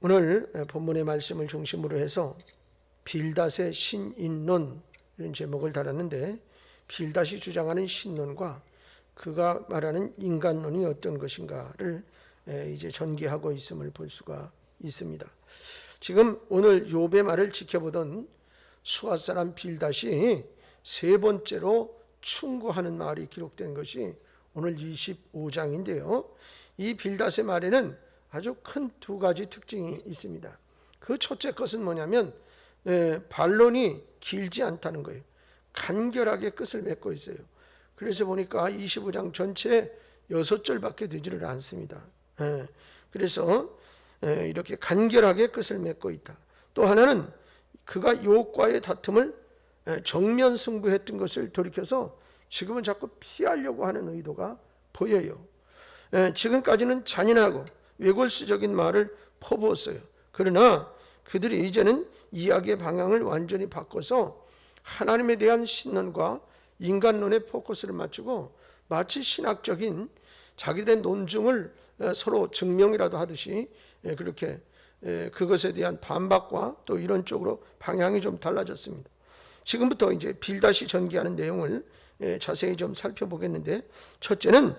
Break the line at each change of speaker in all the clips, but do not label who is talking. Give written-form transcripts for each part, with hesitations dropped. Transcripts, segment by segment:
오늘 본문의 말씀을 중심으로 해서 빌닷의 신인론 이런 제목을 달았는데, 빌닷이 주장하는 신론과 그가 말하는 인간론이 어떤 것인가를 이제 전개하고 있음을 볼 수가 있습니다. 지금 오늘 욥의 말을 지켜보던 수아 사람 빌닷이 세 번째로 충고하는 말이 기록된 것이 오늘 25장인데요. 이 빌닷의 말에는 아주 큰 두 가지 특징이 있습니다. 그 첫째 것은 뭐냐면 반론이 길지 않다는 거예요. 간결하게 끝을 맺고 있어요. 그래서 보니까 25장 전체에 6절밖에 되지를 않습니다. 그래서 이렇게 간결하게 끝을 맺고 있다. 또 하나는 그가 욥과의 다툼을 정면 승부했던 것을 돌이켜서 지금은 자꾸 피하려고 하는 의도가 보여요. 지금까지는 잔인하고 외골수적인 말을 퍼부었어요. 그러나 그들이 이제는 이야기의 방향을 완전히 바꿔서 하나님에 대한 신론과 인간론에 포커스를 맞추고 마치 신학적인 자기들의 논증을 서로 증명이라도 하듯이 그렇게 그것에 대한 반박과 또 이런 쪽으로 방향이 좀 달라졌습니다. 지금부터 이제 빌닷이 전개하는 내용을 자세히 좀 살펴보겠는데, 첫째는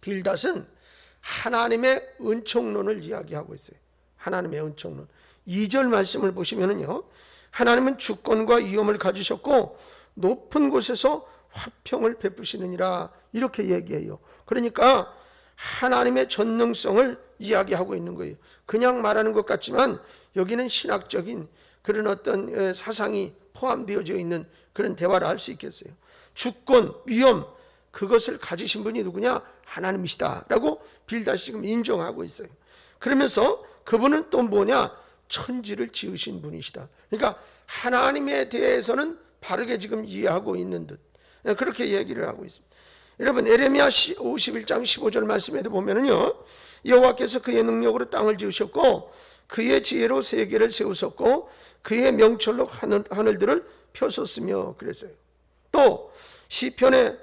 빌닷은 하나님의 은총론을 이야기하고 있어요. 하나님의 은총론. 2절 말씀을 보시면은요, 하나님은 주권과 위엄을 가지셨고 높은 곳에서 화평을 베푸시느니라 이렇게 얘기해요. 그러니까 하나님의 전능성을 이야기하고 있는 거예요. 그냥 말하는 것 같지만 여기는 신학적인 그런 어떤 사상이 포함되어져 있는 그런 대화를 할 수 있겠어요. 주권, 위엄, 그것을 가지신 분이 누구냐? 하나님이시다라고 빌닷이 지금 인정하고 있어요. 그러면서 그분은 또 뭐냐? 천지를 지으신 분이시다. 그러니까 하나님에 대해서는 바르게 지금 이해하고 있는 듯 그렇게 얘기를 하고 있습니다. 여러분, 에레미야 51장 15절 말씀에도 보면은요, 여호와께서 그의 능력으로 땅을 지으셨고 그의 지혜로 세계를 세우셨고 그의 명철로 하늘들을 펴셨으며 그랬어요. 또 시편에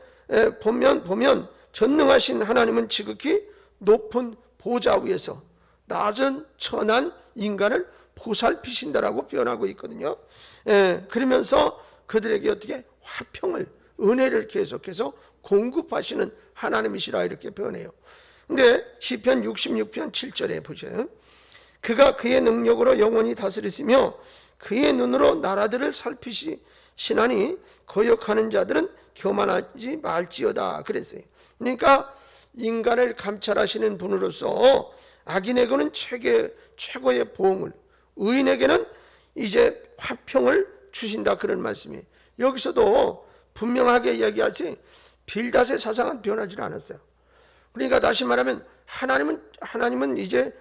보면 전능하신 하나님은 지극히 높은 보좌 위에서 낮은 천한 인간을 보살피신다라고 표현하고 있거든요. 그러면서 그들에게 어떻게 화평을, 은혜를 계속해서 공급하시는 하나님이시라 이렇게 표현해요. 근데 시편 66편 7절에 보세요. 그가 그의 능력으로 영원히 다스리시며 그의 눈으로 나라들을 살피시나니 거역하는 자들은 교만하지 말지어다 그랬어요. 그러니까 인간을 감찰하시는 분으로서 악인에게는 최고의 보응을, 의인에게는 이제 화평을 주신다 그런 말씀이에요. 여기서도 분명하게 이야기하지 빌닷의 사상은 변하지 않았어요. 그러니까 다시 말하면 하나님은 이제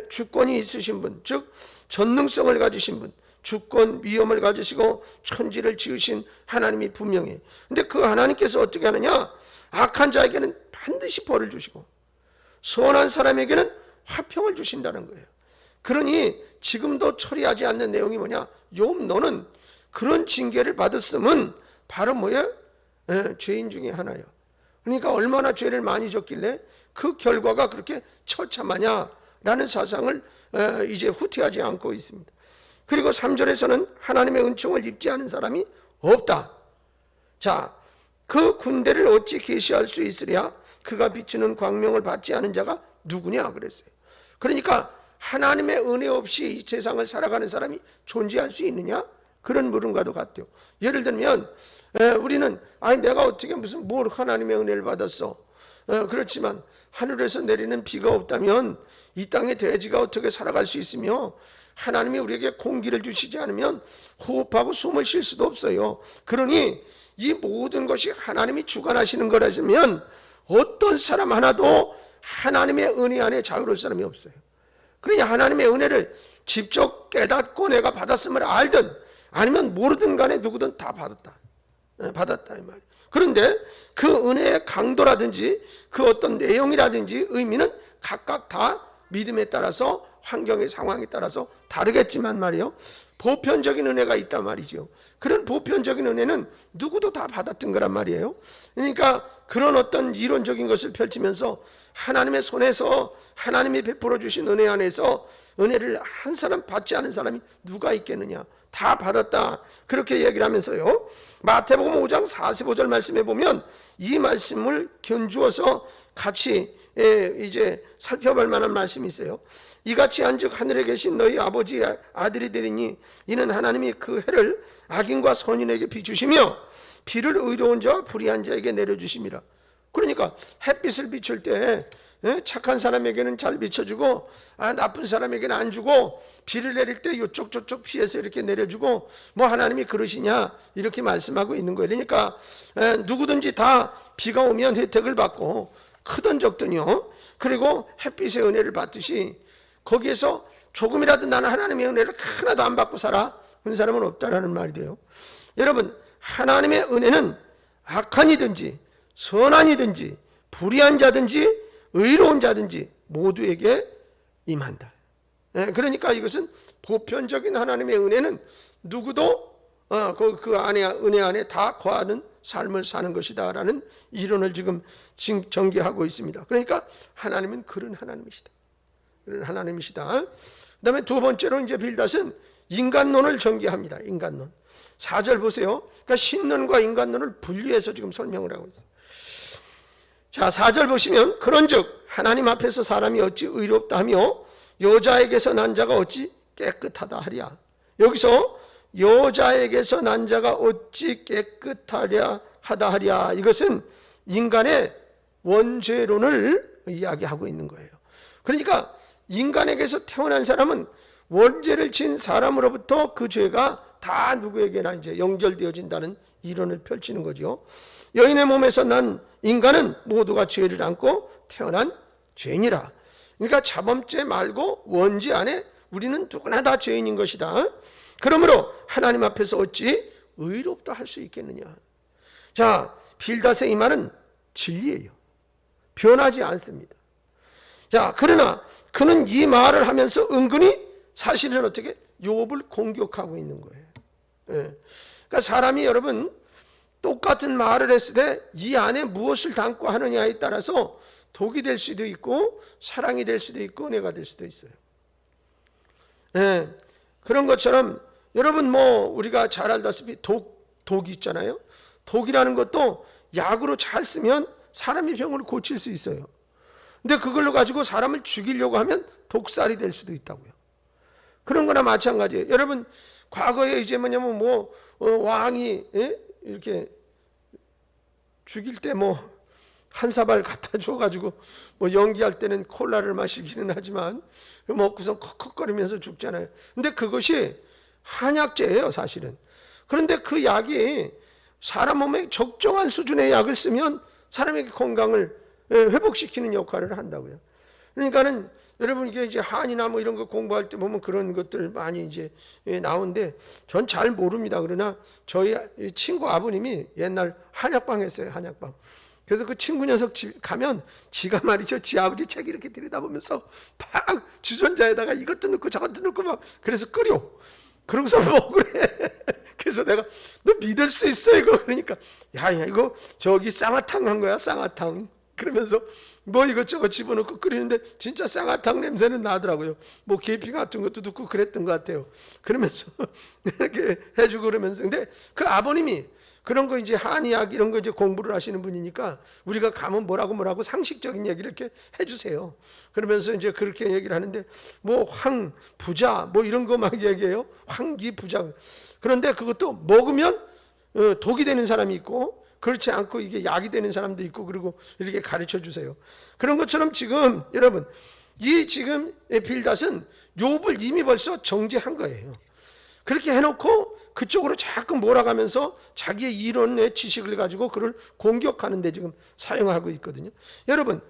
주권이 있으신 분, 즉 전능성을 가지신 분, 주권, 위엄을 가지시고 천지를 지으신 하나님이 분명해요. 근데 그 하나님께서 어떻게 하느냐? 악한 자에게는 반드시 벌을 주시고 선한 사람에게는 화평을 주신다는 거예요. 그러니 지금도 처리하지 않는 내용이 뭐냐? 욥 너는 그런 징계를 받았으면 바로 뭐예요? 죄인 중에 하나예요. 그러니까 얼마나 죄를 많이 졌길래 그 결과가 그렇게 처참하냐라는 사상을 이제 후퇴하지 않고 있습니다. 그리고 3절에서는 하나님의 은총을 입지 않은 사람이 없다. 자, 그 군대를 어찌 계시할 수 있으랴? 그가 비추는 광명을 받지 않은 자가 누구냐 그랬어요. 그러니까 하나님의 은혜 없이 이 세상을 살아가는 사람이 존재할 수 있느냐? 그런 물음과도 같아요. 예를 들면 우리는 내가 어떻게 뭘 하나님의 은혜를 받았어? 그렇지만 하늘에서 내리는 비가 없다면 이 땅의 돼지가 어떻게 살아갈 수 있으며 하나님이 우리에게 공기를 주시지 않으면 호흡하고 숨을 쉴 수도 없어요. 그러니 이 모든 것이 하나님이 주관하시는 거라면 어떤 사람 하나도 하나님의 은혜 안에 자유로울 사람이 없어요. 그러니 하나님의 은혜를 직접 깨닫고 내가 받았음을 알든 아니면 모르든 간에 누구든 다 받았다 이 말이에요. 그런데 그 은혜의 강도라든지 그 어떤 내용이라든지 의미는 각각 다 믿음에 따라서 환경의 상황에 따라서 다르겠지만 말이에요. 보편적인 은혜가 있단 말이죠. 그런 보편적인 은혜는 누구도 다 받았던 거란 말이에요. 그러니까 그런 어떤 이론적인 것을 펼치면서 하나님의 손에서 하나님이 베풀어 주신 은혜 안에서 은혜를 한 사람 받지 않은 사람이 누가 있겠느냐. 다 받았다. 그렇게 얘기를 하면서요. 마태복음 5장 45절 말씀에 보면 이 말씀을 견주어서 같이 이제 살펴볼 만한 말씀이 있어요. 이같이 한즉 하늘에 계신 너희 아버지의 아들이 되리니 이는 하나님이 그 해를 악인과 선인에게 비추시며 비를 의로운 자와 불의한 자에게 내려주심이라. 그러니까 햇빛을 비출 때 착한 사람에게는 잘 비춰주고 나쁜 사람에게는 안 주고, 비를 내릴 때 이쪽 저쪽 피해서 이렇게 내려주고, 뭐 하나님이 그러시냐 이렇게 말씀하고 있는 거예요. 그러니까 누구든지 다 비가 오면 혜택을 받고 크든 적든요, 그리고 햇빛의 은혜를 받듯이 거기에서 조금이라도 나는 하나님의 은혜를 하나도 안 받고 살아, 그런 사람은 없다라는 말이 돼요. 여러분, 하나님의 은혜는 악한 이든지 선한 이든지 불의한 자든지 의로운 자든지 모두에게 임한다. 그러니까 이것은 보편적인 하나님의 은혜는 누구도 그 안에, 은혜 안에 다 거하는 삶을 사는 것이다 라는 이론을 지금 전개하고 있습니다. 그러니까 하나님은 그런 하나님이시다. 그런 하나님이시다. 그 다음에 두 번째로 이제 빌닷은 인간론을 전개합니다. 인간론. 4절 보세요. 그러니까 신론과 인간론을 분리해서 지금 설명을 하고 있어요. 자, 4절 보시면 그런즉 하나님 앞에서 사람이 어찌 의롭다 하며 여자에게서 난 자가 어찌 깨끗하다 하랴. 여기서 여자에게서 난 자가 어찌 깨끗하랴 하다 하랴, 이것은 인간의 원죄론을 이야기하고 있는 거예요. 그러니까 인간에게서 태어난 사람은 원죄를 진 사람으로부터 그 죄가 다 누구에게나 이제 연결되어진다는 이론을 펼치는 거죠. 여인의 몸에서 난 인간은 모두가 죄를 안고 태어난 죄인이라. 그러니까 자범죄 말고 원죄 안에 우리는 누구나 다 죄인인 것이다. 그러므로 하나님 앞에서 어찌 의롭다 할 수 있겠느냐. 자, 빌닷의 이 말은 진리예요. 변하지 않습니다. 자, 그러나 그는 이 말을 하면서 은근히 사실은 어떻게 욥을 공격하고 있는 거예요. 그러니까 사람이 여러분 똑같은 말을 했을 때 이 안에 무엇을 담고 하느냐에 따라서 독이 될 수도 있고 사랑이 될 수도 있고 은혜가 될 수도 있어요. 그런 것처럼 여러분 뭐 우리가 잘 알다시피 독이 있잖아요. 독이라는 것도 약으로 잘 쓰면 사람이 병을 고칠 수 있어요. 근데 그걸로 가지고 사람을 죽이려고 하면 독살이 될 수도 있다고요. 그런 거나 마찬가지예요. 여러분 과거에 이제 뭐냐면 왕이 이렇게 죽일 때 한 사발 갖다 줘가지고 연기할 때는 콜라를 마시기는 하지만 먹고서 컥컥거리면서 죽잖아요. 근데 그것이 한약재예요, 사실은. 그런데 그 약이 사람 몸에 적정한 수준의 약을 쓰면 사람에게 건강을 회복시키는 역할을 한다고요. 그러니까는 여러분 이게 이제 한이나 이런 거 공부할 때 보면 그런 것들 많이 이제 나오는데 전 잘 모릅니다. 그러나 저희 친구 아버님이 옛날 한약방 했어요. 한약방. 그래서 그 친구 녀석 집 가면 지가 말이죠. 지 아버지 책 이렇게 들여다보면서 막 주전자에다가 이것도 넣고 저것도 넣고 막 그래서 끓여. 그러고서 먹으래. 그래서 내가 너 믿을 수 있어 이거? 그러니까 야 이거 저기 쌍화탕 한 거야, 쌍화탕. 그러면서 이것저것 집어넣고 끓이는데 진짜 쌍화탕 냄새는 나더라고요. 계피 같은 것도 넣고 그랬던 것 같아요. 그러면서 이렇게 해주고 그러면서. 근데 그 아버님이 그런 거 이제 한의학 이런 거 이제 공부를 하시는 분이니까 우리가 가면 뭐라고 상식적인 얘기를 이렇게 해주세요. 그러면서 이제 그렇게 얘기를 하는데 황부자 이런 거 막 얘기해요. 황기부자. 그런데 그것도 먹으면 독이 되는 사람이 있고 그렇지 않고 이게 약이 되는 사람도 있고 그리고 이렇게 가르쳐 주세요. 그런 것처럼 지금 여러분 이 지금 빌닷은 욥을 이미 벌써 정죄한 거예요. 그렇게 해놓고 그쪽으로 자꾸 몰아가면서 자기의 이론의 지식을 가지고 그를 공격하는 데 지금 사용하고 있거든요. 여러분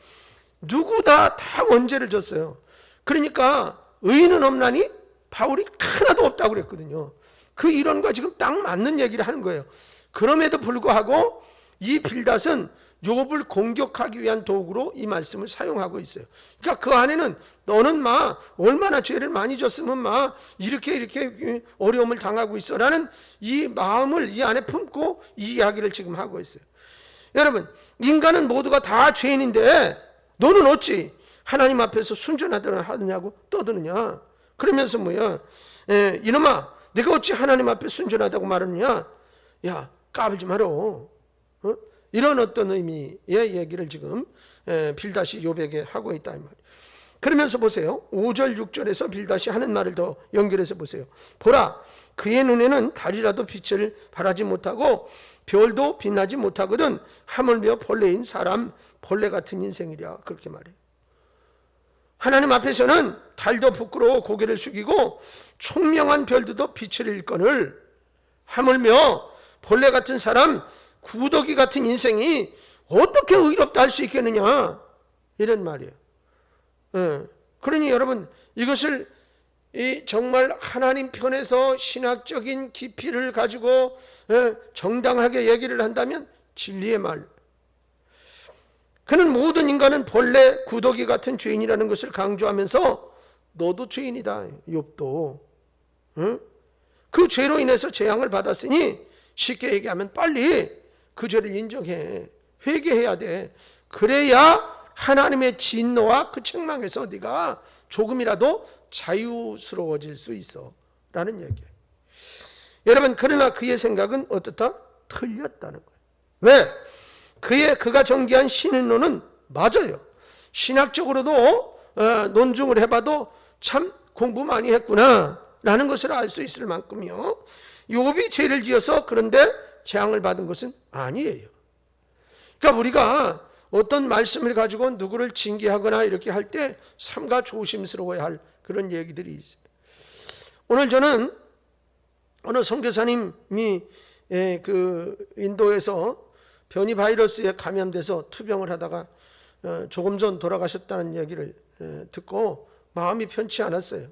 누구나 다 원죄를 졌어요. 그러니까 의인은 없나니 바울이 하나도 없다고 그랬거든요. 그 이론과 지금 딱 맞는 얘기를 하는 거예요. 그럼에도 불구하고 이 빌닷은 욥을 공격하기 위한 도구로 이 말씀을 사용하고 있어요. 그러니까 그 안에는 너는 얼마나 죄를 많이 졌으면 이렇게 어려움을 당하고 있어라는 이 마음을 이 안에 품고 이 이야기를 지금 하고 있어요. 여러분 인간은 모두가 다 죄인인데 너는 어찌 하나님 앞에서 순전하느냐고 떠드느냐. 그러면서 뭐야, 이놈아 내가 어찌 하나님 앞에 순전하다고 말하느냐, 야 까불지 마라. 이런 어떤 의미의 얘기를 지금 빌닷이 욥에게 하고 있다 이 말이에요. 그러면서 보세요. 5절 6절에서 빌닷이 하는 말을 더 연결해서 보세요. 보라, 그의 눈에는 달이라도 빛을 발하지 못하고 별도 빛나지 못하거든 하물며 벌레인 사람 벌레 같은 인생이랴. 그렇게 말해요. 하나님 앞에서는 달도 부끄러워 고개를 숙이고 총명한 별들도 빛을 잃거늘 하물며 벌레 같은 사람 구더기 같은 인생이 어떻게 의롭다 할 수 있겠느냐, 이런 말이에요. 그러니 여러분, 이것을 정말 하나님 편에서 신학적인 깊이를 가지고 정당하게 얘기를 한다면 진리의 말. 그는 모든 인간은 벌레, 구더기 같은 죄인이라는 것을 강조하면서 너도 죄인이다, 욥도. 그 죄로 인해서 재앙을 받았으니 쉽게 얘기하면 빨리 그 죄를 인정해, 회개해야 돼. 그래야 하나님의 진노와 그 책망에서 네가 조금이라도 자유스러워질 수 있어 라는 얘기예요. 여러분, 그러나 그의 생각은 어떻다? 틀렸다는 거예요. 왜? 그가 전개한 신론은 맞아요. 신학적으로도 논증을 해봐도 참 공부 많이 했구나 라는 것을 알 수 있을 만큼이요, 욥이 죄를 지어서 그런데 재앙을 받은 것은 아니에요. 그러니까 우리가 어떤 말씀을 가지고 누구를 징계하거나 이렇게 할 때 삼가 조심스러워야 할 그런 얘기들이 있어요. 오늘 저는 어느 선교사님이 그 인도에서 변이 바이러스에 감염돼서 투병을 하다가 조금 전 돌아가셨다는 얘기를 듣고 마음이 편치 않았어요.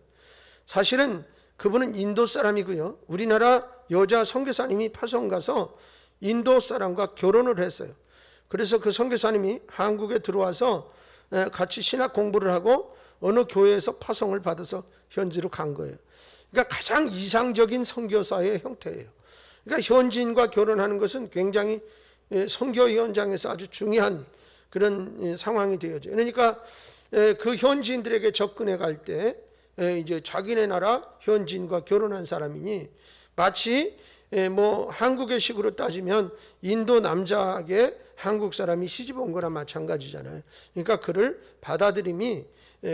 사실은 그분은 인도 사람이고요, 우리나라 여자 선교사님이 파송 가서 인도 사람과 결혼을 했어요. 그래서 그 선교사님이 한국에 들어와서 같이 신학 공부를 하고 어느 교회에서 파송을 받아서 현지로 간 거예요. 그러니까 가장 이상적인 선교사의 형태예요. 그러니까 현지인과 결혼하는 것은 굉장히 선교 현장에서 아주 중요한 그런 상황이 되어져. 그러니까 그 현지인들에게 접근해 갈 때 이제 자기네 나라 현지인과 결혼한 사람이니 마치 뭐 한국의 식으로 따지면 인도 남자에게 한국 사람이 시집 온 거나 마찬가지잖아요. 그러니까 그를 받아들임이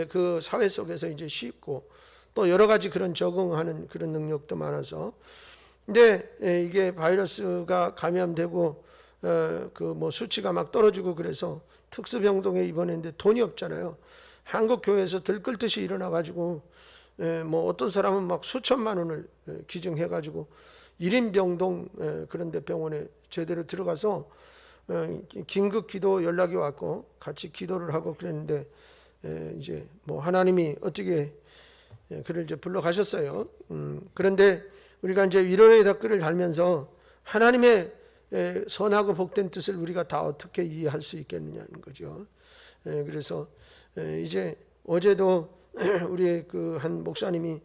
그 사회 속에서 이제 쉽고 또 여러 가지 그런 적응하는 그런 능력도 많아서, 근데 이게 바이러스가 감염되고 그 뭐 수치가 막 떨어지고 그래서 특수병동에 입원했는데 돈이 없잖아요. 한국 교회에서 들끓듯이 일어나 가지고 뭐 어떤 사람은 막 수천만 원을 기증해 가지고 1인 병동 그런 데 병원에 제대로 들어가서 긴급 기도 연락이 왔고 같이 기도를 하고 그랬는데 이제 뭐 하나님이 어떻게 그를 이제 불러 가셨어요. 그런데 우리가 이제 위로의 댓글을 달면서 하나님의 선하고 복된 뜻을 우리가 다 어떻게 이해할 수 있겠느냐는 거죠. 그래서 이제 어제도 우리 그 한 목사님이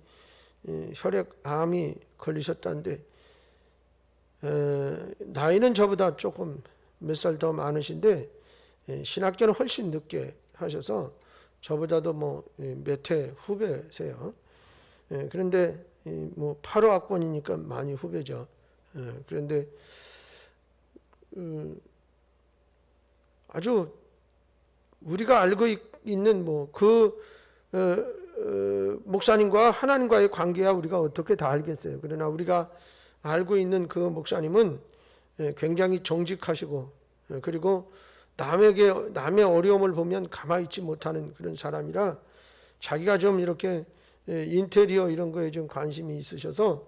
혈액암이 걸리셨다는데 나이는 저보다 조금 몇 살 더 많으신데 신학교는 훨씬 늦게 하셔서 저보다도 뭐 몇 해 후배세요. 그런데 뭐 8호 학번이니까 많이 후배죠. 그런데 아주 우리가 알고 있는 뭐 그 목사님과 하나님과의 관계야 우리가 어떻게 다 알겠어요. 그러나 우리가 알고 있는 그 목사님은 굉장히 정직하시고 그리고 남의 어려움을 보면 가만히 있지 못하는 그런 사람이라 자기가 좀 이렇게 인테리어 이런 거에 좀 관심이 있으셔서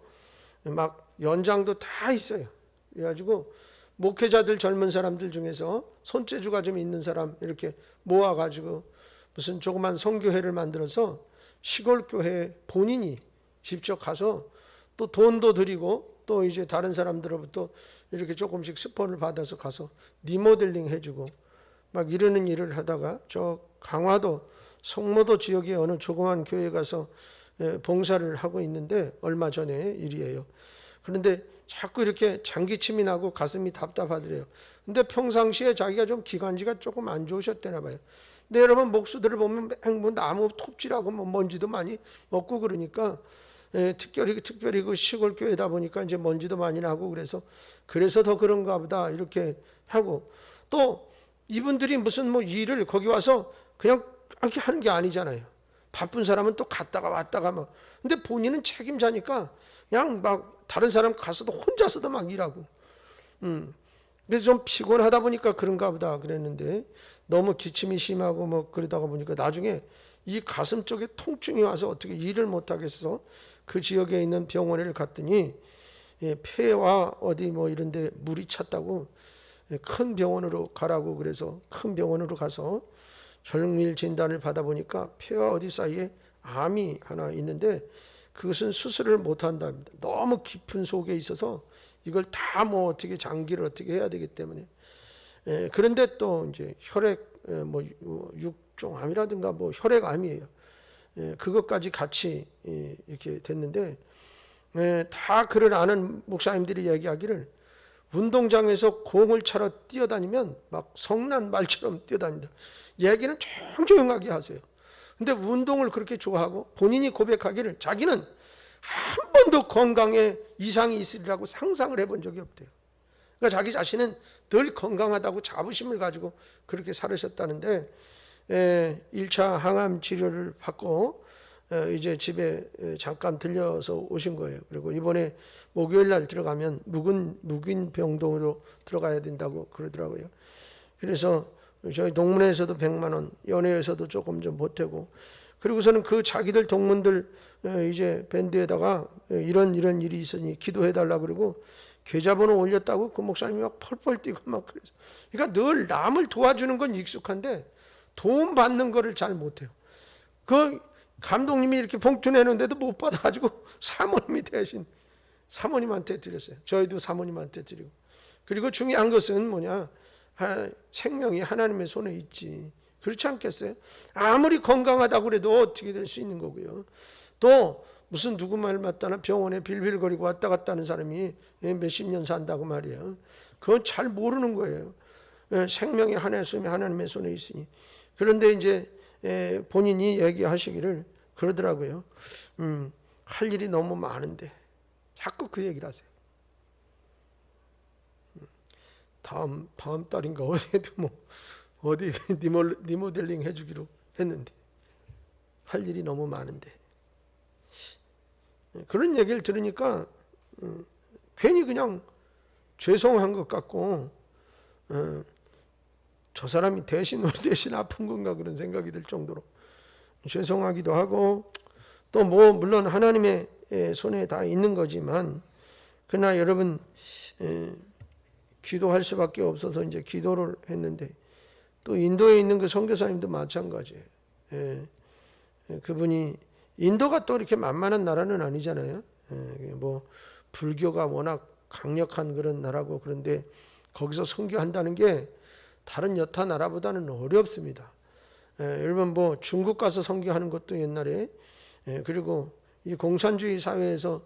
막 연장도 다 있어요. 그래가지고 목회자들 젊은 사람들 중에서 손재주가 좀 있는 사람 이렇게 모아가지고 무슨 조그만 선교회를 만들어서 시골 교회 본인이 직접 가서 또 돈도 드리고 또 이제 다른 사람들로부터 이렇게 조금씩 스폰을 받아서 가서 리모델링 해주고 막 이러는 일을 하다가 저 강화도 송모도 지역의 어느 조그만 교회에 가서 봉사를 하고 있는데 얼마 전에 일이에요. 그런데 자꾸 이렇게 장기침이 나고 가슴이 답답하더래요. 근데 평상시에 자기가 좀 기관지가 조금 안 좋으셨대나 봐요. 근데 여러분 목수들을 보면 뭐 나무 톱질하고 뭐 먼지도 많이 먹고 그러니까 특별히 그 시골 교회다 보니까 이제 먼지도 많이 나고 그래서 더 그런가 보다 이렇게 하고, 또 이분들이 무슨 뭐 일을 거기 와서 그냥 이렇게 하는 게 아니잖아요. 바쁜 사람은 또 갔다가 왔다가 막, 근데 본인은 책임자니까 그냥 막 다른 사람 가서도 혼자서도 막 일하고, 그래서 좀 피곤하다 보니까 그런가 보다 그랬는데, 너무 기침이 심하고 뭐 그러다가 보니까 나중에 이 가슴 쪽에 통증이 와서 어떻게 일을 못 하겠어. 그 지역에 있는 병원에 갔더니 폐와 어디 뭐 이런데 물이 찼다고 큰 병원으로 가라고, 그래서 큰 병원으로 가서 정밀 진단을 받아보니까 폐와 어디 사이에 암이 하나 있는데 그것은 수술을 못 한답니다. 너무 깊은 속에 있어서 이걸 다 뭐 어떻게 장기를 어떻게 해야 되기 때문에. 그런데 또 이제 혈액 뭐 육종암이라든가 뭐 혈액암이에요. 그것까지 같이 이렇게 됐는데, 다 그를 아는 목사님들이 얘기하기를 운동장에서 공을 차러 뛰어다니면 막 성난 말처럼 뛰어다닌다. 얘기는 조용하게 하세요. 근데 운동을 그렇게 좋아하고 본인이 고백하기를 자기는 한 번도 건강에 이상이 있으리라고 상상을 해본 적이 없대요. 그러니까 자기 자신은 늘 건강하다고 자부심을 가지고 그렇게 살으셨다는데, 1차 항암 치료를 받고 이제 집에 잠깐 들려서 오신 거예요. 그리고 이번에 목요일 날 들어가면 묵인 병동으로 들어가야 된다고 그러더라고요. 그래서 저희 동문회에서도 100만 원, 연회에서도 조금 좀 보태고, 그리고서는 그 자기들 동문들 이제 밴드에다가 이런 일이 있으니 기도해 달라 그러고 계좌번호 올렸다고 그 목사님이 막 펄펄 뛰고 막 그래서, 그러니까 늘 남을 도와주는 건 익숙한데 도움 받는 거를 잘 못해요. 그 감독님이 이렇게 봉투 내는데도 못 받아가지고 사모님이 대신 사모님한테 드렸어요. 저희도 사모님한테 드리고. 그리고 중요한 것은 뭐냐, 생명이 하나님의 손에 있지. 그렇지 않겠어요? 아무리 건강하다고 그래도 어떻게 될 수 있는 거고요. 또 무슨 누구 말 맞다나 병원에 빌빌거리고 왔다 갔다 하는 사람이 몇십 년 산다고 말이에요. 그건 잘 모르는 거예요. 생명이 하나님의 손에 있으니. 그런데 이제 본인이 얘기하시기를 그러더라고요. 할 일이 너무 많은데 자꾸 그 얘기를 하세요. 다음 달인가 어디에도 뭐 어디 리모델링 해주기로 했는데 할 일이 너무 많은데, 그런 얘기를 들으니까 괜히 그냥 죄송한 것 같고, 저 사람이 우리 대신 아픈 건가 그런 생각이 들 정도로 죄송하기도 하고, 또 뭐 물론 하나님의 손에 다 있는 거지만, 그러나 여러분 기도할 수밖에 없어서 이제 기도를 했는데, 또 인도에 있는 그 선교사님도 마찬가지예요. 그분이, 인도가 또 이렇게 만만한 나라는 아니잖아요. 뭐 불교가 워낙 강력한 그런 나라고, 그런데 거기서 선교한다는 게 다른 여타 나라보다는 어렵습니다. 여러분 뭐 중국 가서 선교하는 것도 옛날에, 그리고 이 공산주의 사회에서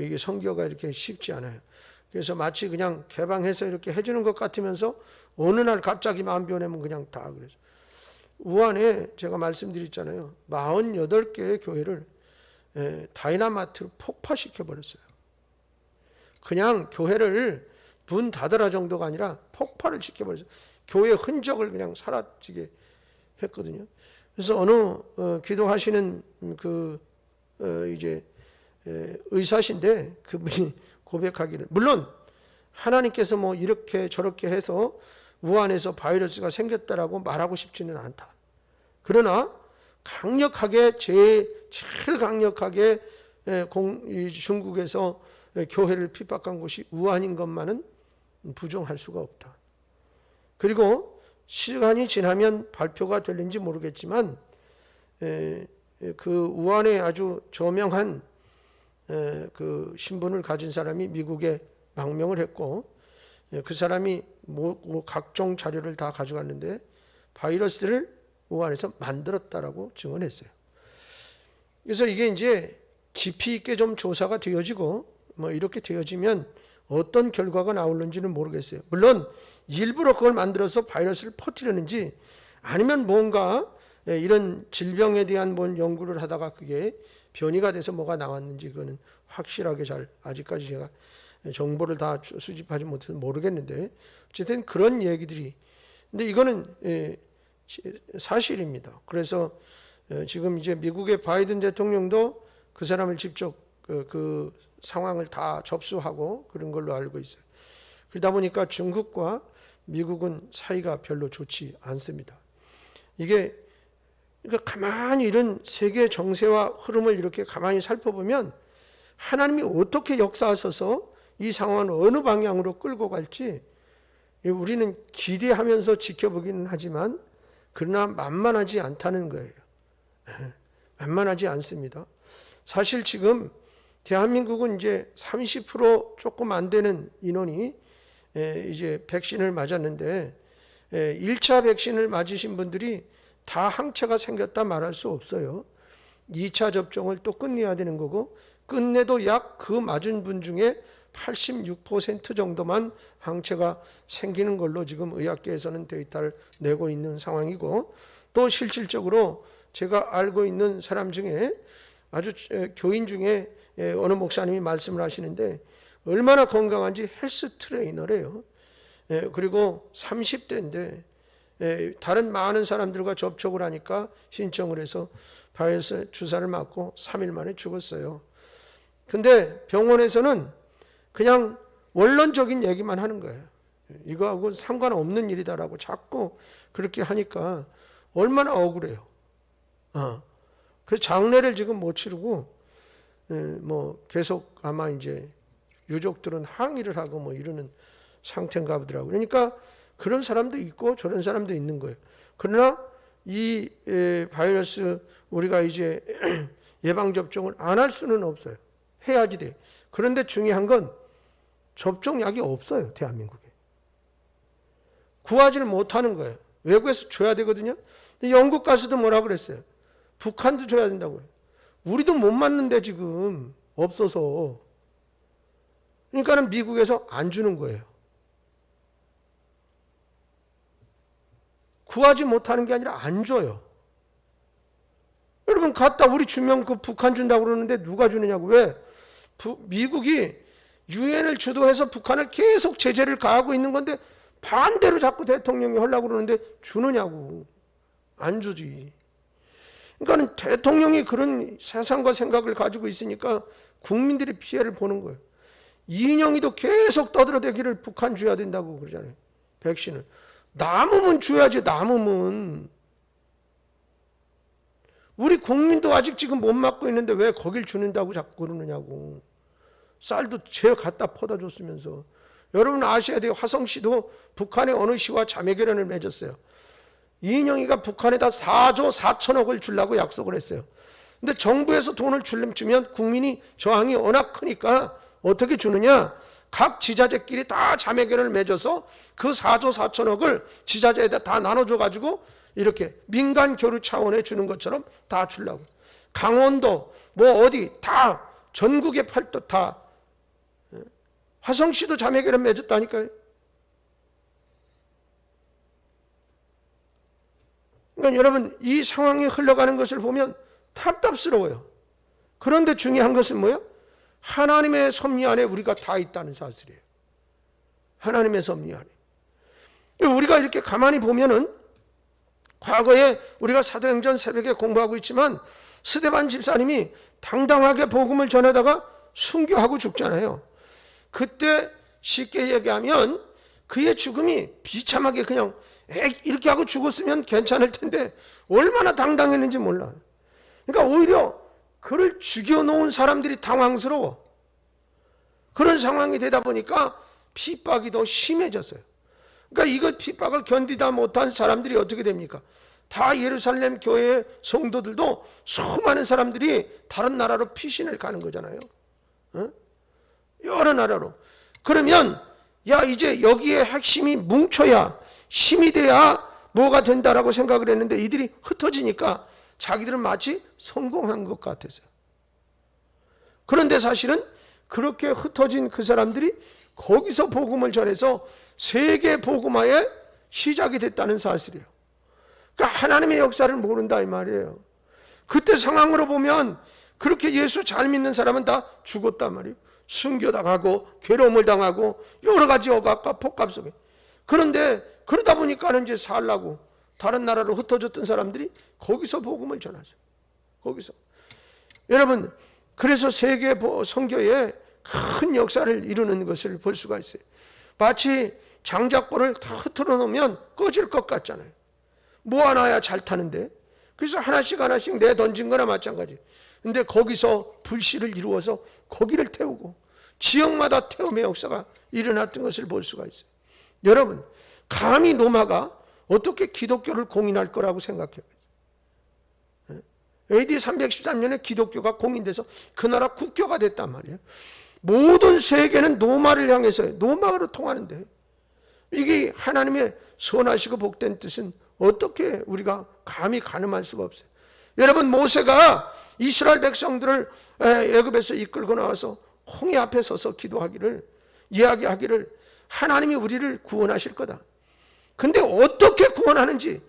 이게 선교가 이렇게 쉽지 않아요. 그래서 마치 그냥 개방해서 이렇게 해주는 것 같으면서 어느 날 갑자기 마음 변하면 그냥 다 그래서. 우한에 제가 말씀드렸잖아요. 48개의 교회를 다이나마이트로 폭파시켜 버렸어요. 그냥 교회를 문 닫으라 정도가 아니라 폭발을 시켜버렸어요. 교회 흔적을 그냥 사라지게 했거든요. 그래서 어느 기도하시는 이제 의사신데 그분이 고백하기를, 물론 하나님께서 뭐 이렇게 저렇게 해서 우한에서 바이러스가 생겼다라고 말하고 싶지는 않다. 그러나 강력하게 제일 강력하게 중국에서 교회를 핍박한 곳이 우한인 것만은 부정할 수가 없다. 그리고 시간이 지나면 발표가 될는지 모르겠지만 그 우한에 아주 저명한 그 신분을 가진 사람이 미국에 망명을 했고, 그 사람이 각종 자료를 다 가져갔는데 바이러스를 우한에서 만들었다라고 증언했어요. 그래서 이게 이제 깊이 있게 좀 조사가 되어지고 뭐 이렇게 되어지면 어떤 결과가 나올는지는 모르겠어요. 물론 일부러 그걸 만들어서 바이러스를 퍼뜨렸는지 아니면 뭔가 이런 질병에 대한 뭔 연구를 하다가 그게 변이가 돼서 뭐가 나왔는지 그거는 확실하게 잘 아직까지 제가 정보를 다 수집하지 못해서 모르겠는데 어쨌든 그런 얘기들이 근데 이거는 사실입니다. 그래서 지금 이제 미국의 바이든 대통령도 그 사람을 직접 그 상황을 다 접수하고 그런 걸로 알고 있어요. 그러다 보니까 중국과 미국은 사이가 별로 좋지 않습니다. 이게 그러니까 가만히 이런 세계 정세와 흐름을 이렇게 가만히 살펴보면 하나님이 어떻게 역사하셔서 이 상황을 어느 방향으로 끌고 갈지 우리는 기대하면서 지켜보기는 하지만 그러나 만만하지 않다는 거예요. 만만하지 않습니다. 사실 지금 대한민국은 이제 30% 조금 안 되는 인원이 이제 백신을 맞았는데 1차 백신을 맞으신 분들이 다 항체가 생겼다 말할 수 없어요. 2차 접종을 또 끝내야 되는 거고 끝내도 약 그 맞은 분 중에 86% 정도만 항체가 생기는 걸로 지금 의학계에서는 데이터를 내고 있는 상황이고 또 실질적으로 제가 알고 있는 사람 중에 아주 교인 중에 어느 목사님이 말씀을 하시는데 얼마나 건강한지 헬스 트레이너래요. 그리고 30대인데 다른 많은 사람들과 접촉을 하니까 신청을 해서 바이러스 주사를 맞고 3일 만에 죽었어요. 근데 병원에서는 그냥 원론적인 얘기만 하는 거예요. 이거하고 상관없는 일이다라고 자꾸 그렇게 하니까 얼마나 억울해요. 그래서 장례를 지금 못 치르고 뭐 계속 아마 이제 유족들은 항의를 하고 뭐 이러는 상태인가 보더라고요. 그러니까 그런 사람도 있고 저런 사람도 있는 거예요. 그러나 이 바이러스 우리가 이제 예방접종을 안 할 수는 없어요. 해야지 돼. 그런데 중요한 건 접종약이 없어요. 대한민국에. 구하지를 못하는 거예요. 외국에서 줘야 되거든요. 근데 영국 가서도 뭐라 그랬어요. 북한도 줘야 된다고요. 우리도 못 맞는데 지금 없어서. 그러니까는 미국에서 안 주는 거예요. 구하지 못하는 게 아니라 안 줘요. 여러분 갔다 우리 주면 그 북한 준다고 그러는데 누가 주느냐고. 왜? 미국이 유엔을 주도해서 북한을 계속 제재를 가하고 있는 건데 반대로 자꾸 대통령이 하려고 그러는데 주느냐고. 안 주지. 그러니까 대통령이 그런 세상과 생각을 가지고 있으니까 국민들이 피해를 보는 거예요. 이인영이도 계속 떠들어대기를 북한 줘야 된다고 그러잖아요. 백신을. 남으면 줘야지. 남으면. 우리 국민도 아직 지금 못 맞고 있는데 왜 거길 주는다고 자꾸 그러느냐고. 쌀도 제일 갖다 퍼다 줬으면서. 여러분 아셔야 돼요. 화성시도 북한의 어느 시와 자매결연을 맺었어요. 이인영이가 북한에다 4조 4천억을 주려고 약속을 했어요. 근데 정부에서 돈을 주면 국민이 저항이 워낙 크니까 어떻게 주느냐. 각 지자체끼리 다 자매결연을 맺어서 그 4조 4천억을 지자체에다 다 나눠줘가지고 이렇게 민간 교류 차원에 주는 것처럼 다 주려고. 강원도 뭐 어디 다 전국의 팔도 다 화성시도 자매결연 맺었다니까요. 그러니까 여러분 이 상황이 흘러가는 것을 보면 답답스러워요. 그런데 중요한 것은 뭐예요? 하나님의 섭리 안에 우리가 다 있다는 사실이에요. 하나님의 섭리 안에. 우리가 이렇게 가만히 보면은 과거에 우리가 사도행전 새벽에 공부하고 있지만 스데반 집사님이 당당하게 복음을 전하다가 순교하고 죽잖아요. 그때 쉽게 얘기하면 그의 죽음이 비참하게 그냥 이렇게 하고 죽었으면 괜찮을 텐데 얼마나 당당했는지 몰라요. 그러니까 오히려 그를 죽여놓은 사람들이 당황스러워. 그런 상황이 되다 보니까 핍박이 더 심해졌어요. 그러니까 이거 핍박을 견디다 못한 사람들이 어떻게 됩니까? 다 예루살렘 교회의 성도들도 수많은 사람들이 다른 나라로 피신을 가는 거잖아요. 여러 나라로. 그러면 야 이제 여기에 핵심이 뭉쳐야 힘이 돼야 뭐가 된다라고 생각을 했는데 이들이 흩어지니까 자기들은 마치 성공한 것 같았어요. 그런데 사실은 그렇게 흩어진 그 사람들이 거기서 복음을 전해서 세계 복음화의 시작이 됐다는 사실이에요. 그러니까 하나님의 역사를 모른다 이 말이에요. 그때 상황으로 보면 그렇게 예수 잘 믿는 사람은 다 죽었단 말이에요. 순교당하고 괴로움을 당하고 여러 가지 억압과 폭압 속에. 그런데 그러다 보니까는 이제 살라고 다른 나라로 흩어졌던 사람들이 거기서 복음을 전하죠. 거기서. 여러분, 그래서 세계 선교에 큰 역사를 이루는 것을 볼 수가 있어요. 마치 장작불을 다 흐트러 놓으면 꺼질 것 같잖아요. 모아놔야 잘 타는데. 그래서 하나씩 하나씩 내던진 거나 마찬가지. 근데 거기서 불씨를 이루어서 거기를 태우고 지역마다 태움의 역사가 일어났던 것을 볼 수가 있어요. 여러분, 감히 로마가 어떻게 기독교를 공인할 거라고 생각해요? AD 313년에 기독교가 공인돼서 그 나라 국교가 됐단 말이에요. 모든 세계는 로마를 향해서 로마로 통하는데 이게 하나님의 선하시고 복된 뜻은 어떻게 우리가 감히 가늠할 수가 없어요. 여러분, 모세가 이스라엘 백성들을 애굽에서 이끌고 나와서 홍해 앞에 서서 기도하기를 이야기하기를 하나님이 우리를 구원하실 거다. 근데 어떻게 구원하는지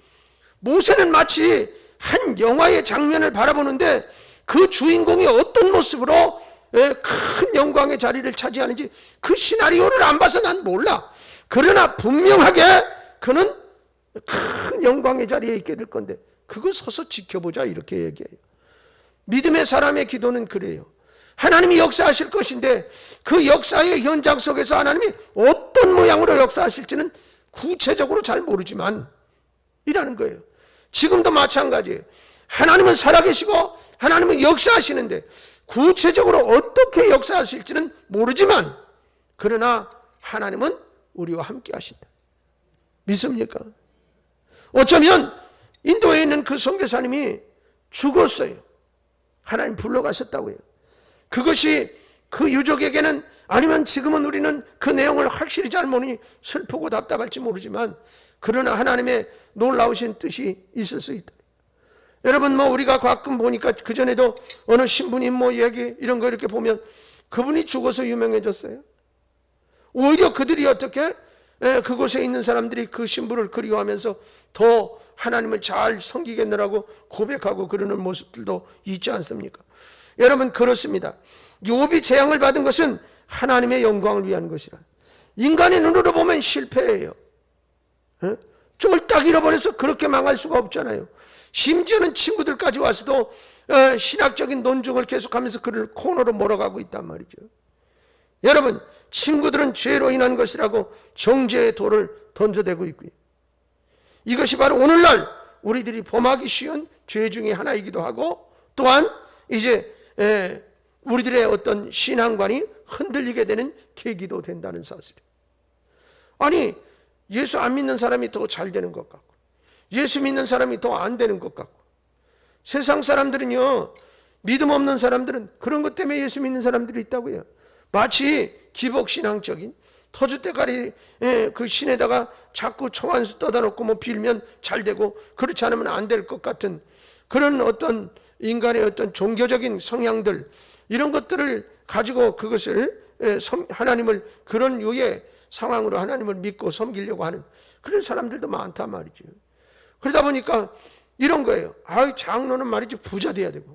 모세는 마치 한 영화의 장면을 바라보는데 그 주인공이 어떤 모습으로 큰 영광의 자리를 차지하는지 그 시나리오를 안 봐서 난 몰라. 그러나 분명하게 그는 큰 영광의 자리에 있게 될 건데 그거 서서 지켜보자 이렇게 얘기해요. 믿음의 사람의 기도는 그래요. 하나님이 역사하실 것인데 그 역사의 현장 속에서 하나님이 어떤 모양으로 역사하실지는 구체적으로 잘 모르지만 이라는 거예요. 지금도 마찬가지예요. 하나님은 살아계시고 하나님은 역사하시는데 구체적으로 어떻게 역사하실지는 모르지만 그러나 하나님은 우리와 함께 하신다. 믿습니까? 어쩌면 인도에 있는 그 선교사님이 죽었어요. 하나님 불러가셨다고 해요. 그것이 그 유족에게는 아니면 지금은 우리는 그 내용을 확실히 잘 모르니 슬프고 답답할지 모르지만 그러나 하나님의 놀라우신 뜻이 있을 수 있다. 여러분, 우리가 가끔 보니까 그전에도 어느 신부님 얘기 이런 거 이렇게 보면 그분이 죽어서 유명해졌어요. 오히려 그들이 어떻게 그곳에 있는 사람들이 그 신부를 그리워하면서 더 하나님을 잘 섬기겠느라고 고백하고 그러는 모습들도 있지 않습니까? 여러분, 그렇습니다. 욥이 재앙을 받은 것은 하나님의 영광을 위한 것이라. 인간의 눈으로 보면 실패예요. 쫄딱 잃어버려서 그렇게 망할 수가 없잖아요. 심지어는 친구들까지 와서도 신학적인 논증을 계속하면서 그를 코너로 몰아가고 있단 말이죠. 여러분, 친구들은 죄로 인한 것이라고 정죄의 돌을 던져대고 있고요. 이것이 바로 오늘날 우리들이 범하기 쉬운 죄 중에 하나이기도 하고 또한 이제 우리들의 어떤 신앙관이 흔들리게 되는 계기도 된다는 사실이에요. 아니, 예수 안 믿는 사람이 더 잘 되는 것 같고 예수 믿는 사람이 더 안 되는 것 같고 세상 사람들은요, 믿음 없는 사람들은 그런 것 때문에 예수 믿는 사람들이 있다고요. 마치 기복신앙적인 터줏대가리 그 신에다가 자꾸 청한수 떠다 놓고 빌면 잘 되고 그렇지 않으면 안 될 것 같은 그런 어떤 인간의 어떤 종교적인 성향들 이런 것들을 가지고 그것을 하나님을 그런 유의 상황으로 하나님을 믿고 섬기려고 하는 그런 사람들도 많단 말이죠. 그러다 보니까 이런 거예요. 장로는 말이지 부자 돼야 되고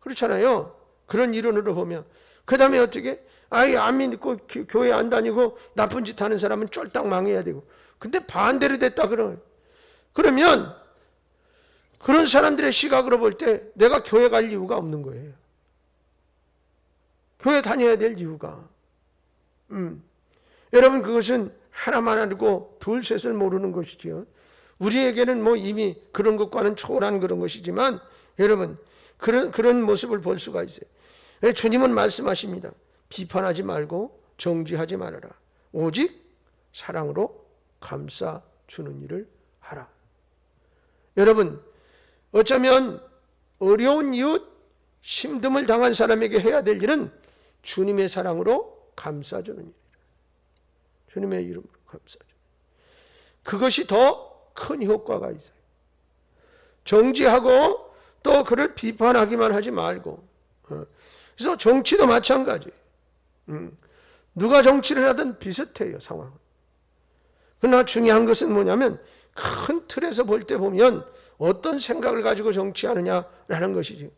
그렇잖아요. 그런 이론으로 보면 그 다음에 어떻게 안 믿고 교회 안 다니고 나쁜 짓 하는 사람은 쫄딱 망해야 되고 근데 반대로 됐다 그러면 그런 사람들의 시각으로 볼 때 내가 교회 갈 이유가 없는 거예요. 교회 다녀야 될 이유가 여러분, 그것은 하나만 알고 둘 셋을 모르는 것이지요. 우리에게는 이미 그런 것과는 초월한 그런 것이지만 여러분, 그런 모습을 볼 수가 있어요. 주님은 말씀하십니다. 비판하지 말고 정죄하지 말아라. 오직 사랑으로 감싸주는 일을 하라. 여러분, 어쩌면 어려운 이웃, 힘듦을 당한 사람에게 해야 될 일은 주님의 사랑으로 감싸주는 일이라. 주님의 이름으로 감싸주는 그것이 더 큰 효과가 있어요. 정죄하고 또 그를 비판하기만 하지 말고 그래서 정치도 마찬가지. 누가 정치를 하든 비슷해요, 상황은. 그러나 중요한 것은 뭐냐면 큰 틀에서 볼 때 보면 어떤 생각을 가지고 정치하느냐라는 것이죠.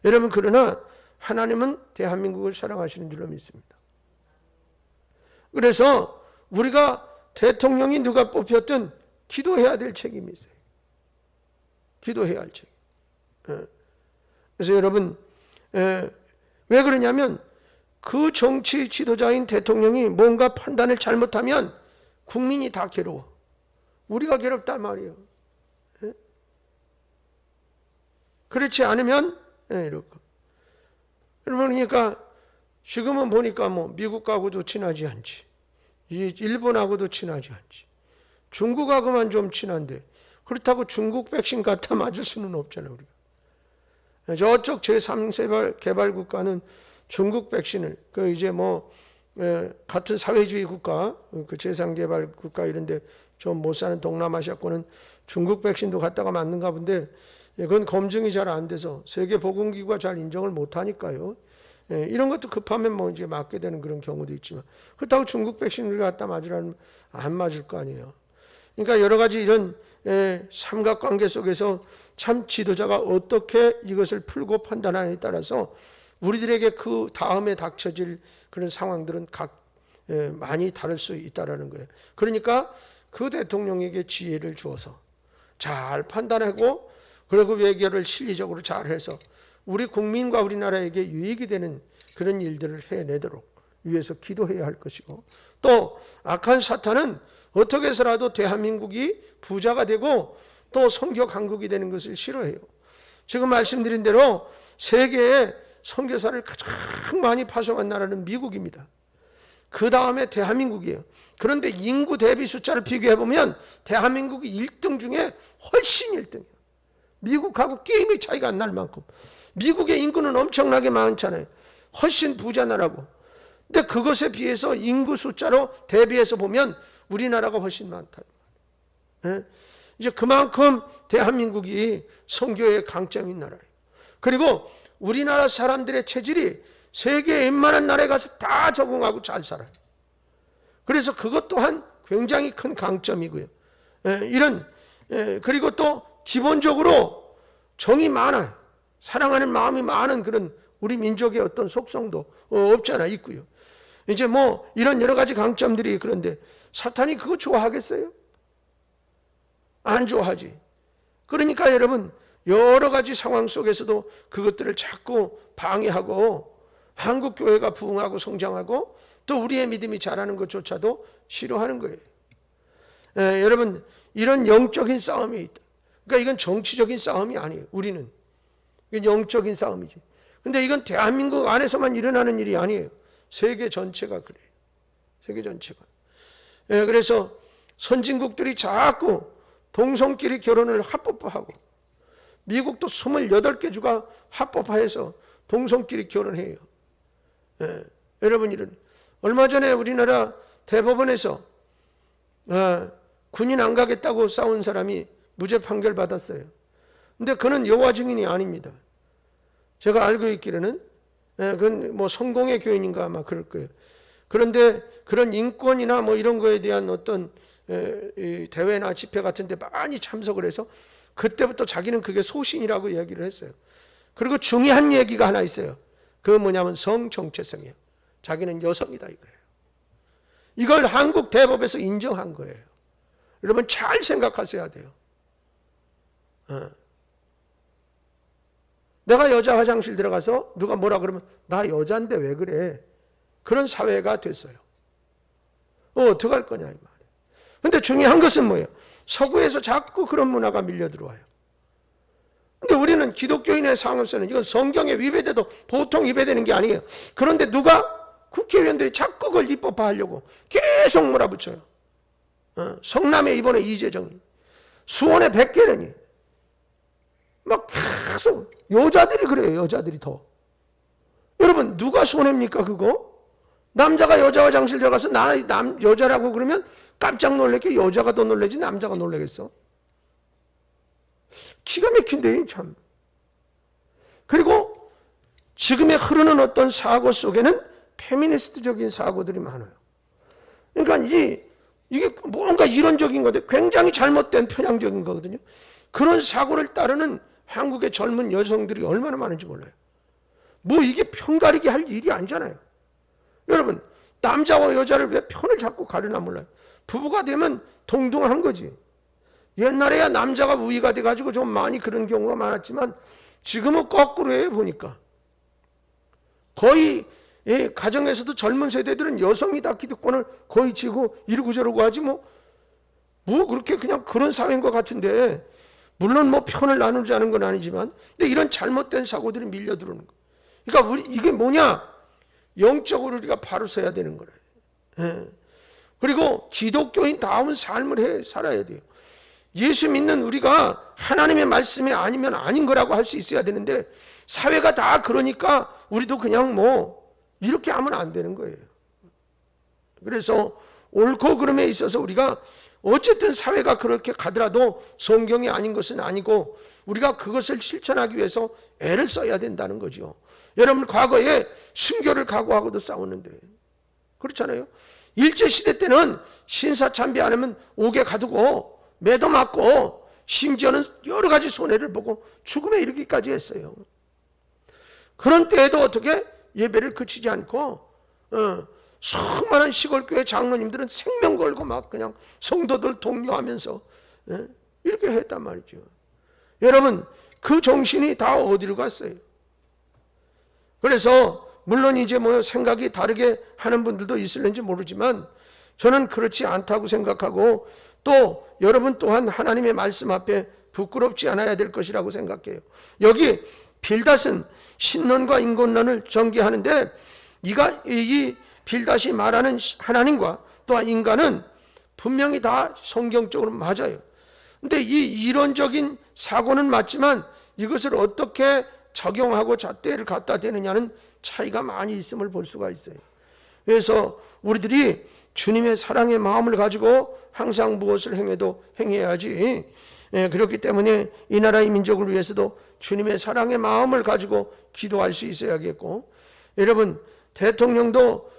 여러분, 그러나 하나님은 대한민국을 사랑하시는 줄로 믿습니다. 그래서 우리가 대통령이 누가 뽑혔든 기도해야 될 책임이 있어요. 기도해야 할 책임. 그래서 여러분, 왜 그러냐면 그 정치 지도자인 대통령이 뭔가 판단을 잘못하면 국민이 다 괴로워. 우리가 괴롭단 말이에요. 그렇지 않으면 이렇고. 여러분, 그러니까 지금은 보니까 뭐 미국하고도 친하지 않지, 일본하고도 친하지 않지, 중국하고만 좀 친한데 그렇다고 중국 백신 갖다 맞을 수는 없잖아요. 우리가 저쪽 제3세계 개발 국가는 중국 백신을 이제 뭐 같은 사회주의 국가, 그 제3개발 국가 이런데 좀 못 사는 동남아시아권은 중국 백신도 갖다가 맞는가 본데 그건 검증이 잘 안 돼서 세계보건기구가 잘 인정을 못 하니까요. 이런 것도 급하면 뭐 이제 맞게 되는 그런 경우도 있지만 그렇다고 중국 백신을 갖다 맞으라면 안 맞을 거 아니에요. 그러니까 여러 가지 이런 삼각관계 속에서 참 지도자가 어떻게 이것을 풀고 판단하느냐에 따라서 우리들에게 그 다음에 닥쳐질 그런 상황들은 많이 다를 수 있다는 거예요. 그러니까 그 대통령에게 지혜를 주어서 잘 판단하고 그리고 외교를 실리적으로 잘해서 우리 국민과 우리나라에게 유익이 되는 그런 일들을 해내도록 위해서 기도해야 할 것이고, 또 악한 사탄은 어떻게 해서라도 대한민국이 부자가 되고 또 선교 강국이 되는 것을 싫어해요. 지금 말씀드린 대로 세계에 선교사를 가장 많이 파송한 나라는 미국입니다. 그 다음에 대한민국이에요. 그런데 인구 대비 숫자를 비교해보면 대한민국이 1등 중에 훨씬 1등이에요. 미국하고 게임의 차이가 안 날 만큼. 미국의 인구는 엄청나게 많잖아요. 훨씬 부자 나라고. 근데 그것에 비해서 인구 숫자로 대비해서 보면 우리나라가 훨씬 많다. 이제 그만큼 대한민국이 선교의 강점인 나라예요. 그리고 우리나라 사람들의 체질이 세계 웬만한 나라에 가서 다 적응하고 잘 살아요. 그래서 그것 또한 굉장히 큰 강점이고요. 그리고 또 기본적으로 정이 많아요. 사랑하는 마음이 많은 그런 우리 민족의 어떤 속성도 없지 않아 있고요. 이제 뭐 이런 여러 가지 강점들이, 그런데 사탄이 그거 좋아하겠어요? 안 좋아하지. 그러니까 여러분, 여러 가지 상황 속에서도 그것들을 자꾸 방해하고 한국 교회가 부흥하고 성장하고 또 우리의 믿음이 자라는 것조차도 싫어하는 거예요. 여러분, 이런 영적인 싸움이 있다. 그러니까 이건 정치적인 싸움이 아니에요. 우리는 이건 영적인 싸움이지. 근데 이건 대한민국 안에서만 일어나는 일이 아니에요. 세계 전체가 그래요. 세계 전체가. 그래서 선진국들이 자꾸 동성끼리 결혼을 합법화하고, 미국도 28개 주가 합법화해서 동성끼리 결혼해요. 여러분, 얼마 전에 우리나라 대법원에서 군인 안 가겠다고 싸운 사람이 무죄 판결 받았어요. 근데 그는 여호와 증인이 아닙니다. 제가 알고 있기로는 그건 뭐 성공의 교인인가 아마 그럴 거예요. 그런데 그런 인권이나 뭐 이런 거에 대한 어떤 대회나 집회 같은 데 많이 참석을 해서 그때부터 자기는 그게 소신이라고 이야기를 했어요. 그리고 중요한 얘기가 하나 있어요. 그게 뭐냐면 성 정체성이에요. 자기는 여성이다 이거예요. 이걸 한국 대법에서 인정한 거예요. 여러분 잘 생각하셔야 돼요. 내가 여자 화장실 들어가서 누가 뭐라 그러면 나 여잔데 왜 그래? 그런 사회가 됐어요. 어떡할 거냐 이 말이에요. 근데 중요한 것은 뭐예요? 서구에서 자꾸 그런 문화가 밀려 들어와요. 근데 우리는 기독교인의 상황에서는 이건 성경에 위배돼도 보통 위배되는 게 아니에요. 그런데 누가 국회의원들이 자꾸 그걸 입법화하려고 계속 몰아붙여요. 성남에 이번에 이재정이, 수원에 백계련이 막 계속 여자들이 그래요. 여자들이 더. 여러분 누가 손해입니까 그거? 남자가 여자 화장실 들어가서 나 여자라고 그러면 깜짝 놀랄게 여자가 더 놀라지 남자가 놀라겠어? 기가 막힌데 참. 그리고 지금의 흐르는 어떤 사고 속에는 페미니스트적인 사고들이 많아요. 그러니까 이 이게 뭔가 이론적인 건데 굉장히 잘못된 편향적인 거거든요. 그런 사고를 따르는 한국의 젊은 여성들이 얼마나 많은지 몰라요. 뭐 이게 편 가리기 할 일이 아니잖아요. 여러분, 남자와 여자를 왜 편을 자꾸 가르나 몰라요. 부부가 되면 동등한 거지. 옛날에야 남자가 우위가 돼가지고 좀 많이 그런 경우가 많았지만 지금은 거꾸로 해 보니까. 거의 가정에서도 젊은 세대들은 여성이 다 기득권을 거의 쥐고 이러고 저러고 하지 뭐 그렇게 그냥 그런 사회인 것 같은데, 물론 뭐 편을 나누자는 건 아니지만, 근데 이런 잘못된 사고들이 밀려 들어오는 거. 그러니까 이게 뭐냐? 영적으로 우리가 바로 서야 되는 거래. 예. 그리고 기독교인 다운 삶을 살아야 돼요. 예수 믿는 우리가 하나님의 말씀이 아니면 아닌 거라고 할 수 있어야 되는데, 사회가 다 그러니까 우리도 그냥 뭐 이렇게 하면 안 되는 거예요. 그래서 옳고 그름에 있어서 우리가 어쨌든 사회가 그렇게 가더라도 성경이 아닌 것은 아니고 우리가 그것을 실천하기 위해서 애를 써야 된다는 거죠. 여러분, 과거에 순교를 각오하고도 싸웠는데 그렇잖아요. 일제시대 때는 신사참배 안 하면 옥에 가두고 매도 맞고 심지어는 여러 가지 손해를 보고 죽음에 이르기까지 했어요. 그런 때에도 어떻게 예배를 그치지 않고 수많은 시골교회 장로님들은 생명 걸고 막 그냥 성도들 독려하면서 이렇게 했단 말이죠. 여러분, 그 정신이 다 어디로 갔어요? 그래서 물론 이제 뭐 생각이 다르게 하는 분들도 있을는지 모르지만 저는 그렇지 않다고 생각하고, 또 여러분 또한 하나님의 말씀 앞에 부끄럽지 않아야 될 것이라고 생각해요. 여기 빌닷은 신론과 인권론을 전개하는데, 이 빌닷이 말하는 하나님과 또한 인간은 분명히 다 성경적으로 맞아요. 근데 이 이론적인 사고는 맞지만 이것을 어떻게 적용하고 잣대를 갖다 대느냐는 차이가 많이 있음을 볼 수가 있어요. 그래서 우리들이 주님의 사랑의 마음을 가지고 항상 무엇을 행해도 행해야지. 그렇기 때문에 이 나라의 민족을 위해서도 주님의 사랑의 마음을 가지고 기도할 수 있어야겠고, 여러분, 대통령도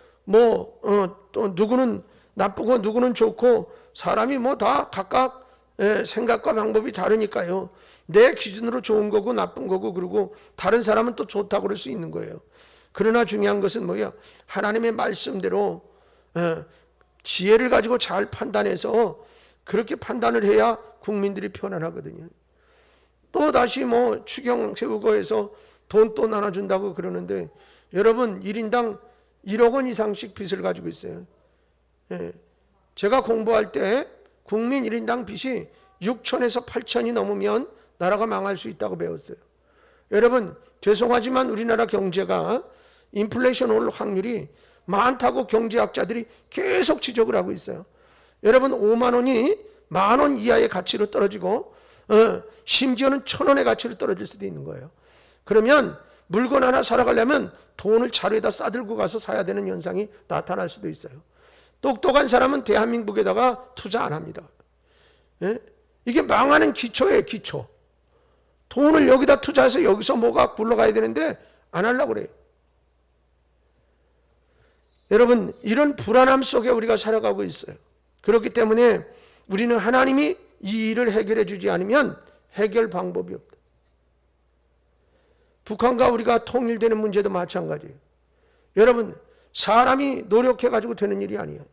또 누구는 나쁘고 누구는 좋고 사람이 뭐 다 각각 생각과 방법이 다르니까요. 내 기준으로 좋은 거고 나쁜 거고, 그리고 다른 사람은 또 좋다고 그럴 수 있는 거예요. 그러나 중요한 것은 뭐야? 하나님의 말씀대로 지혜를 가지고 잘 판단해서 그렇게 판단을 해야 국민들이 편안하거든요. 또 다시 뭐 추경 세우고 해서 돈 또 나눠준다고 그러는데, 여러분 1인당 1억 원 이상씩 빚을 가지고 있어요. 제가 공부할 때 국민 1인당 빚이 6천에서 8천이 넘으면 나라가 망할 수 있다고 배웠어요. 여러분, 죄송하지만 우리나라 경제가 인플레이션 올 확률이 많다고 경제학자들이 계속 지적을 하고 있어요. 여러분, 5만 원이 10,000원 이하의 가치로 떨어지고 심지어는 1,000원의 가치로 떨어질 수도 있는 거예요. 그러면 물건 하나 사러 가려면 돈을 자루에다 싸들고 가서 사야 되는 현상이 나타날 수도 있어요. 똑똑한 사람은 대한민국에다가 투자 안 합니다. 이게 망하는 기초예요, 기초. 돈을 여기다 투자해서 여기서 뭐가 굴러가야 되는데 안 하려고 그래요. 여러분, 이런 불안함 속에 우리가 살아가고 있어요. 그렇기 때문에 우리는 하나님이 이 일을 해결해 주지 않으면 해결 방법이 없다. 북한과 우리가 통일되는 문제도 마찬가지예요. 여러분, 사람이 노력해가지고 되는 일이 아니에요.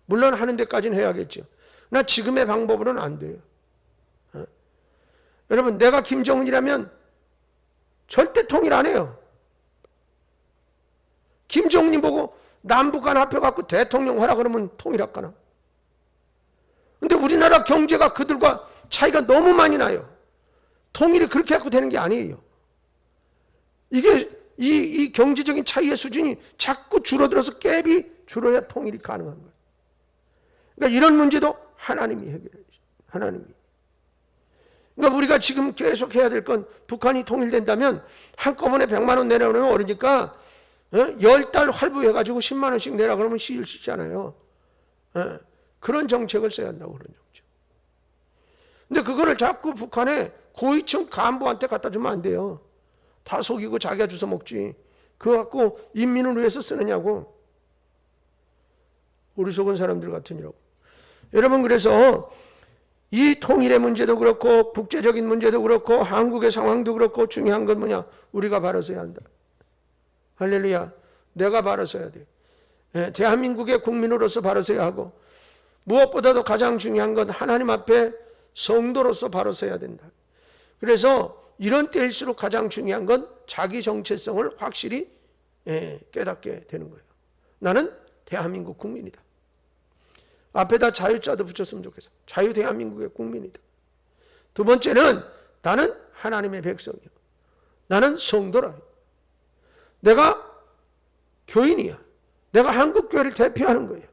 물론 하는 데까지는 해야겠죠. 그러나 지금의 방법으로는 안 돼요. 여러분, 내가 김정은이라면 절대 통일 안 해요. 김정은이 보고 남북한 합해갖고 대통령 하라 그러면 통일할까나? 근데 우리나라 경제가 그들과 차이가 너무 많이 나요. 통일이 그렇게 갖고 되는 게 아니에요. 이게 이 경제적인 차이의 수준이 자꾸 줄어들어서 갭이 줄어야 통일이 가능한 거예요. 그러니까 이런 문제도 하나님이 해결해야죠. 하나님이. 그러니까 우리가 지금 계속 해야 될 건, 북한이 통일된다면 한꺼번에 100만 원 내려오면 어려니까 10달 할부해가지고 10만 원씩 내라 그러면 시일 수 있잖아요. 그런 정책을 써야 한다고, 그런 정책. 근데 그거를 자꾸 북한의 고위층 간부한테 갖다 주면 안 돼요. 다 속이고 자기가 주워 먹지. 그거 갖고 인민을 위해서 쓰느냐고. 우리 속은 사람들 같으니라고. 여러분, 그래서 이 통일의 문제도 그렇고 국제적인 문제도 그렇고 한국의 상황도 그렇고 중요한 건 뭐냐? 우리가 바로 서야 한다. 할렐루야. 내가 바로 서야 돼. 대한민국의 국민으로서 바로 서야 하고, 무엇보다도 가장 중요한 건 하나님 앞에 성도로서 바로 서야 된다. 그래서 이런 때일수록 가장 중요한 건 자기 정체성을 확실히 깨닫게 되는 거예요. 나는 대한민국 국민이다. 앞에다 자유자도 붙였으면 좋겠어. 자유 대한민국의 국민이다. 두 번째는 나는 하나님의 백성이야. 나는 성도라. 내가 교인이야. 내가 한국교회를 대표하는 거예요.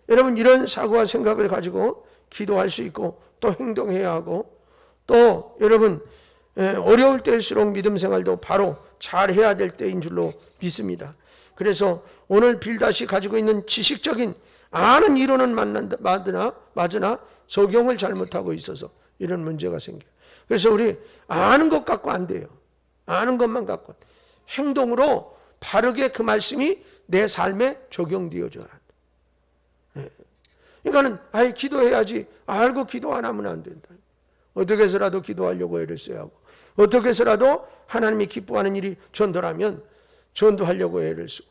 여러분, 이런 사고와 생각을 가지고 기도할 수 있고 또 행동해야 하고, 또 여러분 어려울 때일수록 믿음 생활도 바로 잘 해야 될 때인 줄로 믿습니다. 그래서 오늘 빌닷이 가지고 있는 지식적인 아는 이론은 맞으나 적용을 잘못하고 있어서 이런 문제가 생겨요. 그래서 우리 아는 것 갖고 안 돼요. 아는 것만 갖고 행동으로 바르게 그 말씀이 내 삶에 적용되어져야 한다. 그러니까는 기도해야지 알고 기도 안 하면 안 된다. 어떻게 해서라도 기도하려고 애를 써야 하고, 어떻게 해서라도 하나님이 기뻐하는 일이 전도라면 전도하려고 애를 쓰고,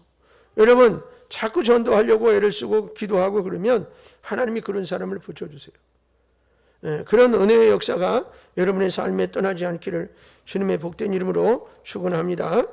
여러분 자꾸 전도하려고 애를 쓰고 기도하고 그러면 하나님이 그런 사람을 붙여주세요. 그런 은혜의 역사가 여러분의 삶에 떠나지 않기를 주님의 복된 이름으로 축원합니다.